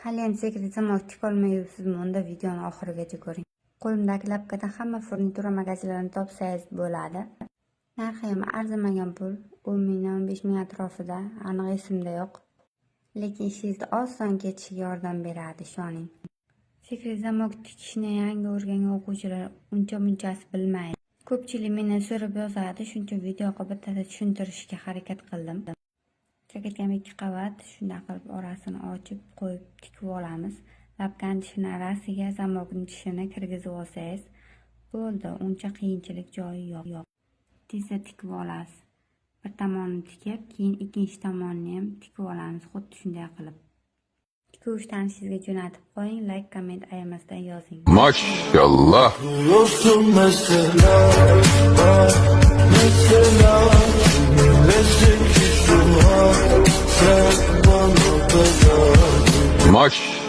Haliyam sekret zamok tikolmay yuribsizmi? Unda videoni oxirigacha ko'ring. Qo'limdagi lapkadan hamma furnitura magazinlarini topsangiz bo'ladi. Narxi ham arzimagan pul, 10 mingdan 15 ming atrofida, aniq esimda yo'q. Lekin ishingizni oson ketishiga yordam beradi, ishoning. Sekret zamok tikishni yangi o'rgangan o'quvchilar uncha-munchasi bilmaydi. Ko'pchilik mendan so'rab yozadi, shuncha videoga bittada tushuntirishga harakat qildim. Sekretga 2 qavat, shunday qilib orasini ochib qo'yib tikib olamiz. Lapkani tishini arasiga zamokni tishini kirgizib olsangiz bo'ldi, uncha qiyinchilik joyi yo'q. Tezda tikib olasiz. Bir tomonini tikib, keyin ikkinchi tomonini ham tikib olamiz, xuddi shunday qilib. Tikuvchilarni sizga jo'natib qo'ying, like, komment ayamasdan yozing. Maşallah. Maşallah.